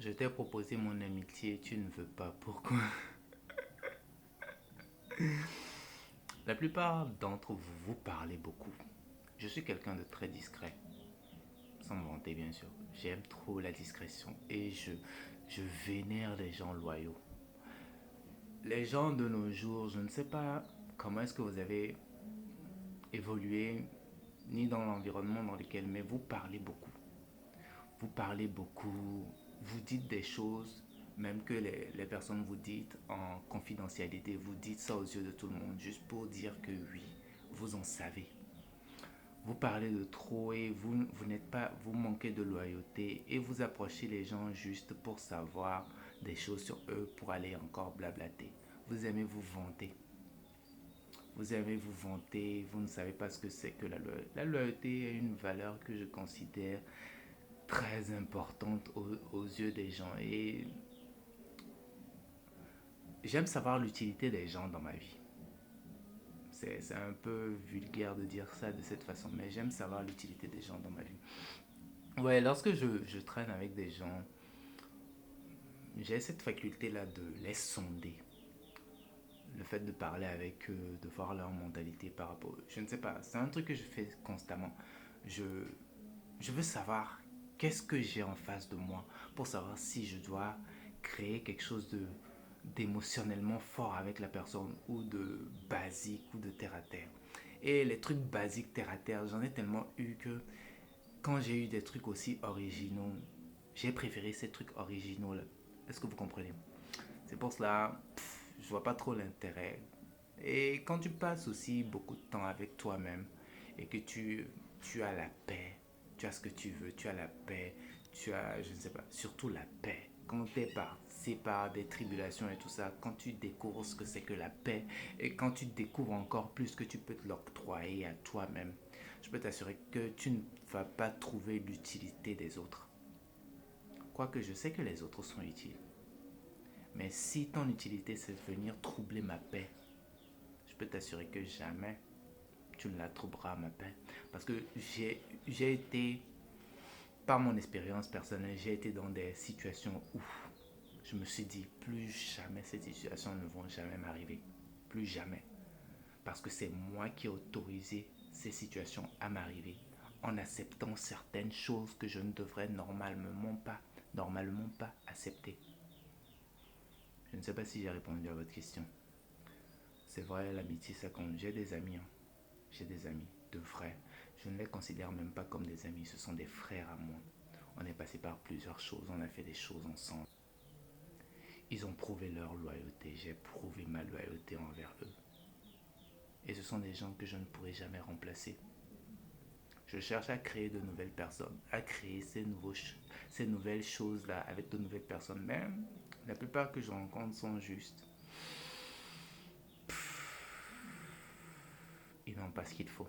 Je t'ai proposé mon amitié et tu ne veux pas. Pourquoi? La plupart d'entre vous, vous parlez beaucoup. Je suis quelqu'un de très discret, sans me vanter bien sûr. J'aime trop la discrétion et je vénère les gens loyaux. Les gens de nos jours, je ne sais pas comment est-ce que vous avez évolué, ni dans l'environnement dans lequel, mais vous parlez beaucoup. Vous parlez beaucoup, vous dites des choses, même que les personnes vous dites en confidentialité, vous dites ça aux yeux de tout le monde, juste pour dire que oui, vous en savez. Vous parlez de trop et vous n'êtes pas, vous manquez de loyauté et vous approchez les gens juste pour savoir des choses sur eux, pour aller encore blablater. Vous aimez vous vanter. Vous aimez vous vanter, vous ne savez pas ce que c'est que la loyauté. La loyauté est une valeur que je considère très importante aux yeux des gens et j'aime savoir l'utilité des gens dans ma vie. C'est un peu vulgaire de dire ça de cette façon, mais j'aime savoir l'utilité des gens dans ma vie. Ouais, lorsque je traîne avec des gens, j'ai cette faculté-là de les sonder. Le fait de parler avec eux, de voir leur mentalité par rapport... Je ne sais pas, c'est un truc que je fais constamment. Je, je veux savoir qu'est-ce que j'ai en face de moi pour savoir si je dois créer quelque chose de d'émotionnellement fort avec la personne ou de basique ou de terre à terre. Et les trucs basiques terre à terre, j'en ai tellement eu que quand j'ai eu des trucs aussi originaux, j'ai préféré ces trucs originaux là. Est-ce que vous comprenez? C'est pour cela, je vois pas trop l'intérêt. Et quand tu passes aussi beaucoup de temps avec toi-même et que tu as la paix, tu as ce que tu veux, tu as la paix, tu as, je ne sais pas, surtout la paix. Quand tu es passé par des tribulations et tout ça, quand tu découvres ce que c'est que la paix et quand tu découvres encore plus que tu peux te l'octroyer à toi-même, je peux t'assurer que tu ne vas pas trouver l'utilité des autres. Quoique je sais que les autres sont utiles. Mais si ton utilité c'est de venir troubler ma paix, je peux t'assurer que jamais tu ne la trouveras ma paix. Parce que j'ai été, par mon expérience personnelle, j'ai été dans des situations où je me suis dit, plus jamais ces situations ne vont jamais m'arriver. Plus jamais. Parce que c'est moi qui ai autorisé ces situations à m'arriver en acceptant certaines choses que je ne devrais normalement pas accepter. Je ne sais pas si j'ai répondu à votre question. C'est vrai, l'amitié, ça compte. J'ai des amis, hein. J'ai des amis, de vrais. Je ne les considère même pas comme des amis, ce sont des frères à moi. On est passé par plusieurs choses, on a fait des choses ensemble. Ils ont prouvé leur loyauté, j'ai prouvé ma loyauté envers eux. Et ce sont des gens que je ne pourrai jamais remplacer. Je cherche à créer de nouvelles personnes, à créer ces nouvelles choses-là avec de nouvelles personnes. Mais la plupart que je rencontre sont juste. Ils n'ont pas ce qu'il faut.